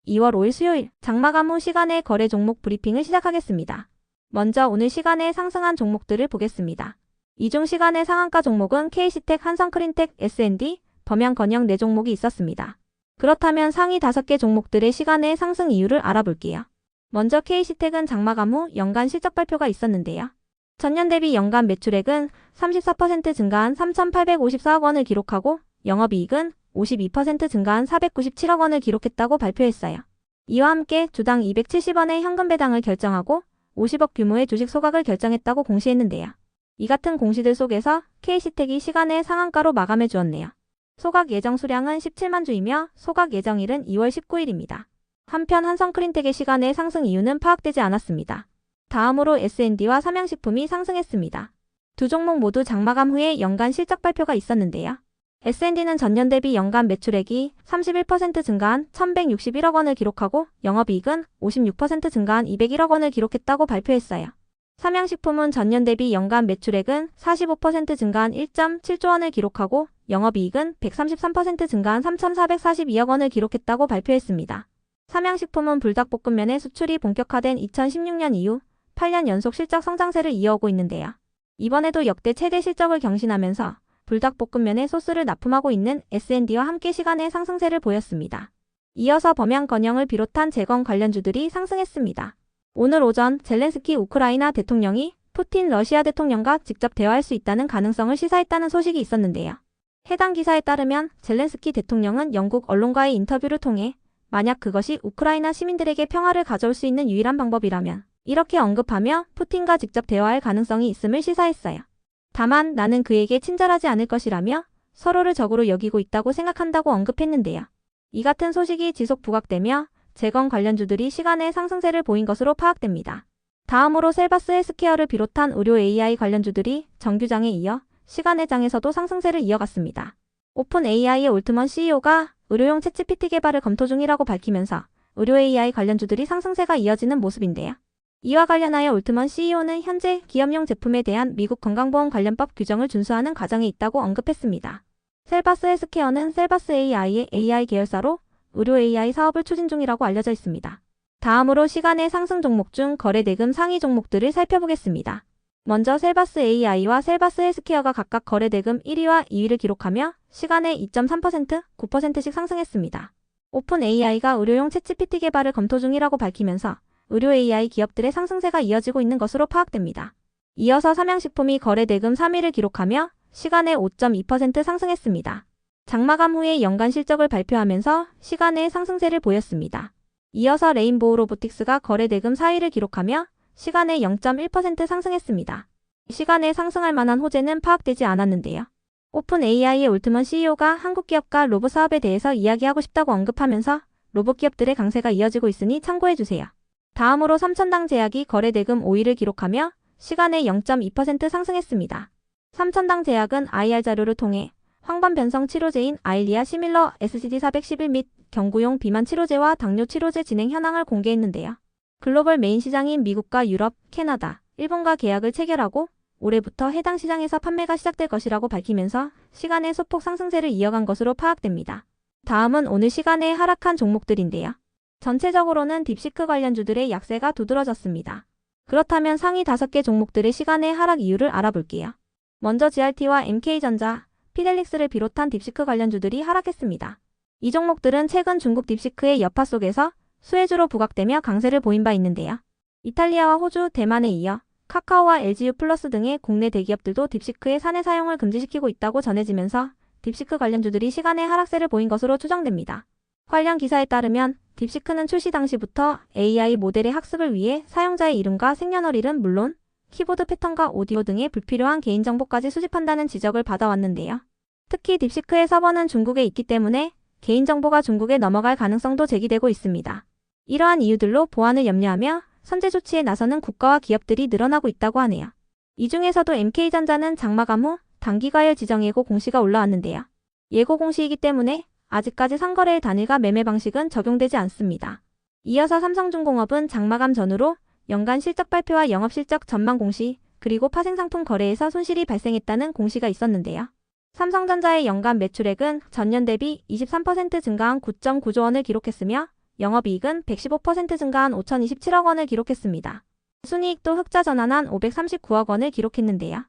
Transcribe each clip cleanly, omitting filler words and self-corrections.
2월 5일 수요일 장마감 후 시간의 거래 종목 브리핑을 시작하겠습니다. 먼저 오늘 시간에 상승한 종목들을 보겠습니다. 이 중 시간의 상한가 종목은 KC텍, 한성크린텍, S&D, 범양건영 4종목이 있었습니다. 그렇다면 상위 5개 종목들의 시간의 상승 이유를 알아볼게요. 먼저 KC텍은 장마감 후 연간 실적 발표가 있었는데요. 전년 대비 연간 매출액은 34% 증가한 3,854억 원을 기록하고 영업이익은 52% 증가한 497억 원을 기록했다고 발표했어요. 이와 함께 주당 270원의 현금 배당을 결정하고 50억 규모의 주식 소각을 결정했다고 공시했는데요. 이 같은 공시들 속에서 KC텍이 시간의 상한가로 마감해 주었네요. 소각 예정 수량은 17만 주이며 소각 예정일은 2월 19일입니다. 한편 한성크린텍의 시간의 상승 이유는 파악되지 않았습니다. 다음으로 S&D와 삼양식품이 상승했습니다. 두 종목 모두 장마감 후에 연간 실적 발표가 있었는데요. S&D는 전년 대비 연간 매출액이 31% 증가한 1,161억 원을 기록하고 영업이익은 56% 증가한 201억 원을 기록했다고 발표했어요. 삼양식품은 전년 대비 연간 매출액은 45% 증가한 1.7조 원을 기록하고 영업이익은 133% 증가한 3,442억 원을 기록했다고 발표했습니다. 삼양식품은 불닭볶음면의 수출이 본격화된 2016년 이후 8년 연속 실적 성장세를 이어오고 있는데요. 이번에도 역대 최대 실적을 경신하면서 불닭볶음면에 소스를 납품하고 있는 S&D와 함께 시간의 상승세를 보였습니다. 이어서 범양건영을 비롯한 재건 관련주들이 상승했습니다. 오늘 오전 젤렌스키 우크라이나 대통령이 푸틴 러시아 대통령과 직접 대화할 수 있다는 가능성을 시사했다는 소식이 있었는데요. 해당 기사에 따르면 젤렌스키 대통령은 영국 언론과의 인터뷰를 통해 만약 그것이 우크라이나 시민들에게 평화를 가져올 수 있는 유일한 방법이라면 이렇게 언급하며 푸틴과 직접 대화할 가능성이 있음을 시사했어요. 다만 나는 그에게 친절하지 않을 것이라며 서로를 적으로 여기고 있다고 생각한다고 언급했는데요. 이 같은 소식이 지속 부각되며 재건 관련주들이 시간의 상승세를 보인 것으로 파악됩니다. 다음으로 셀바스 헬스케어를 비롯한 의료 AI 관련주들이 정규장에 이어 시간의 장에서도 상승세를 이어갔습니다. 오픈 AI의 올트먼 CEO가 의료용 챗GPT 개발을 검토 중이라고 밝히면서 의료 AI 관련주들이 상승세가 이어지는 모습인데요. 이와 관련하여 올트먼 CEO는 현재 기업용 제품에 대한 미국 건강보험 관련법 규정을 준수하는 과정에 있다고 언급했습니다. 셀바스 헬스케어는 셀바스 AI의 AI 계열사로 의료 AI 사업을 추진 중이라고 알려져 있습니다. 다음으로 시간의 상승 종목 중 거래대금 상위 종목들을 살펴보겠습니다. 먼저 셀바스 AI와 셀바스 헬스케어가 각각 거래대금 1위와 2위를 기록하며 시간에 2.3%, 9%씩 상승했습니다. 오픈 AI가 의료용 챗GPT 개발을 검토 중이라고 밝히면서 의료 AI 기업들의 상승세가 이어지고 있는 것으로 파악됩니다. 이어서 삼양식품이 거래대금 3위를 기록하며 시간에 5.2% 상승했습니다. 장마감 후에 연간 실적을 발표하면서 시간의 상승세를 보였습니다. 이어서 레인보우 로보틱스가 거래대금 4위를 기록하며 시간에 0.1% 상승했습니다. 시간에 상승할 만한 호재는 파악되지 않았는데요. 오픈 AI의 올트먼 CEO가 한국 기업과 로봇 사업에 대해서 이야기하고 싶다고 언급하면서 로봇 기업들의 강세가 이어지고 있으니 참고해주세요. 다음으로 삼천당 제약이 거래대금 5위를 기록하며 시간에 0.2% 상승했습니다. 삼천당 제약은 IR 자료를 통해 황반 변성 치료제인 아일리아 시밀러 SCD-411 및 경구용 비만 치료제와 당뇨 치료제 진행 현황을 공개했는데요. 글로벌 메인 시장인 미국과 유럽, 캐나다, 일본과 계약을 체결하고 올해부터 해당 시장에서 판매가 시작될 것이라고 밝히면서 시간의 소폭 상승세를 이어간 것으로 파악됩니다. 다음은 오늘 시간에 하락한 종목들인데요. 전체적으로는 딥시크 관련주들의 약세가 두드러졌습니다. 그렇다면 상위 5개 종목들의 시간의 하락 이유를 알아볼게요. 먼저 GRT와 MK전자, 피델릭스를 비롯한 딥시크 관련주들이 하락했습니다. 이 종목들은 최근 중국 딥시크의 여파 속에서 수혜주로 부각되며 강세를 보인 바 있는데요. 이탈리아와 호주, 대만에 이어 카카오와 LGU 플러스 등의 국내 대기업들도 딥시크의 사내 사용을 금지시키고 있다고 전해지면서 딥시크 관련주들이 시간의 하락세를 보인 것으로 추정됩니다. 관련 기사에 따르면 딥시크는 출시 당시부터 AI 모델의 학습을 위해 사용자의 이름과 생년월일은 물론 키보드 패턴과 오디오 등의 불필요한 개인정보까지 수집한다는 지적을 받아왔는데요. 특히 딥시크의 서버는 중국에 있기 때문에 개인정보가 중국에 넘어갈 가능성도 제기되고 있습니다. 이러한 이유들로 보안을 염려하며 선제 조치에 나서는 국가와 기업들이 늘어나고 있다고 하네요. 이 중에서도 MK전자는 장마감 후 단기과열 지정 예고 공시가 올라왔는데요. 예고 공시이기 때문에 아직까지 상거래일 단일과 매매 방식은 적용되지 않습니다. 이어서 삼성중공업은 장마감 전후로 연간 실적 발표와 영업실적 전망 공시, 그리고 파생상품 거래에서 손실이 발생했다는 공시가 있었는데요. 삼성전자의 연간 매출액은 전년 대비 23% 증가한 9.9조 원을 기록했으며 영업이익은 115% 증가한 5,027억 원을 기록했습니다. 순이익도 흑자 전환한 539억 원을 기록했는데요.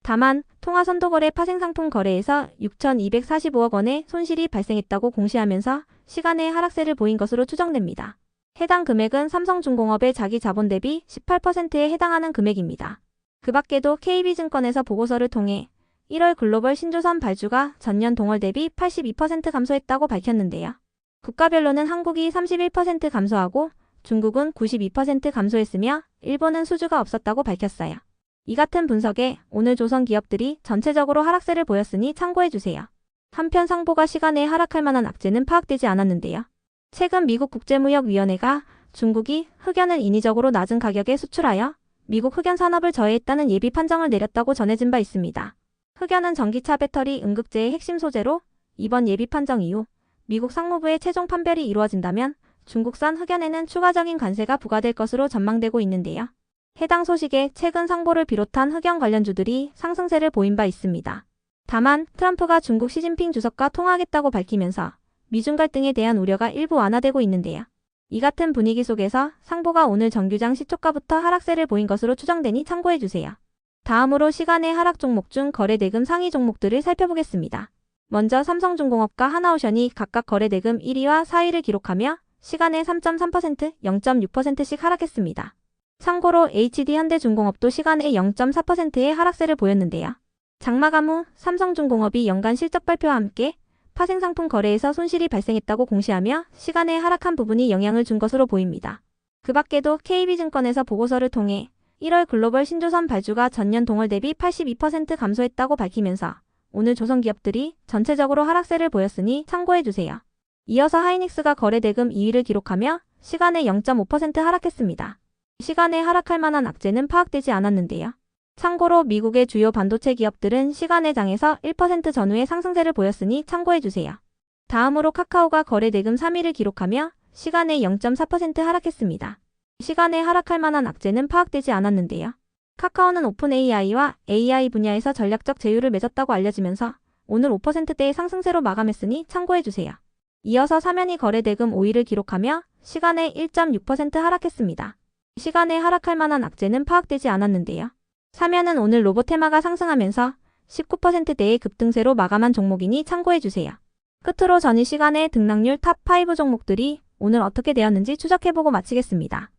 다만 통화선도거래 파생상품 거래에서 6,245억 원의 손실이 발생했다고 공시하면서 시간의 하락세를 보인 것으로 추정됩니다. 해당 금액은 삼성중공업의 자기 자본 대비 18%에 해당하는 금액입니다. 그 밖에도 KB증권에서 보고서를 통해 1월 글로벌 신조선 발주가 전년 동월 대비 82% 감소했다고 밝혔는데요. 국가별로는 한국이 31% 감소하고 중국은 92% 감소했으며 일본은 수주가 없었다고 밝혔어요. 이 같은 분석에 오늘 조선 기업들이 전체적으로 하락세를 보였으니 참고해주세요. 한편 상보가 시간에 하락할 만한 악재는 파악되지 않았는데요. 최근 미국 국제무역위원회가 중국이 흑연을 인위적으로 낮은 가격에 수출하여 미국 흑연 산업을 저해했다는 예비 판정을 내렸다고 전해진 바 있습니다. 흑연은 전기차 배터리 응급제의 핵심 소재로 이번 예비 판정 이후 미국 상무부의 최종 판별이 이루어진다면 중국산 흑연에는 추가적인 관세가 부과될 것으로 전망되고 있는데요. 해당 소식에 최근 상보를 비롯한 흑연 관련주들이 상승세를 보인 바 있습니다. 다만 트럼프가 중국 시진핑 주석과 통화하겠다고 밝히면서 미중 갈등에 대한 우려가 일부 완화되고 있는데요. 이 같은 분위기 속에서 상보가 오늘 정규장 시초가부터 하락세를 보인 것으로 추정되니 참고해주세요. 다음으로 시간의 하락 종목 중 거래대금 상위 종목들을 살펴보겠습니다. 먼저 삼성중공업과 하나오션이 각각 거래대금 1위와 4위를 기록하며 시간에 3.3%, 0.6%씩 하락했습니다. 참고로 HD현대중공업도 시간에 0.4%의 하락세를 보였는데요. 장마감 후 삼성중공업이 연간 실적 발표와 함께 파생상품 거래에서 손실이 발생했다고 공시하며 시간에 하락한 부분이 영향을 준 것으로 보입니다. 그 밖에도 KB증권에서 보고서를 통해 1월 글로벌 신조선 발주가 전년 동월 대비 82% 감소했다고 밝히면서 오늘 조선 기업들이 전체적으로 하락세를 보였으니 참고해주세요. 이어서 하이닉스가 거래대금 2위를 기록하며 시간에 0.5% 하락했습니다. 시간에 하락할 만한 악재는 파악되지 않았는데요. 참고로 미국의 주요 반도체 기업들은 시간의 장에서 1% 전후의 상승세를 보였으니 참고해주세요. 다음으로 카카오가 거래대금 3위를 기록하며 시간에 0.4% 하락했습니다. 시간에 하락할 만한 악재는 파악되지 않았는데요. 카카오는 오픈 AI와 AI 분야에서 전략적 제휴를 맺었다고 알려지면서 오늘 5%대의 상승세로 마감했으니 참고해주세요. 이어서 사면이 거래대금 5위를 기록하며 시간에 1.6% 하락했습니다. 시간에 하락할 만한 악재는 파악되지 않았는데요. 사면은 오늘 로보테마가 상승하면서 19%대의 급등세로 마감한 종목이니 참고해주세요. 끝으로 전일 시간에 등락률 탑5 종목들이 오늘 어떻게 되었는지 추적해보고 마치겠습니다.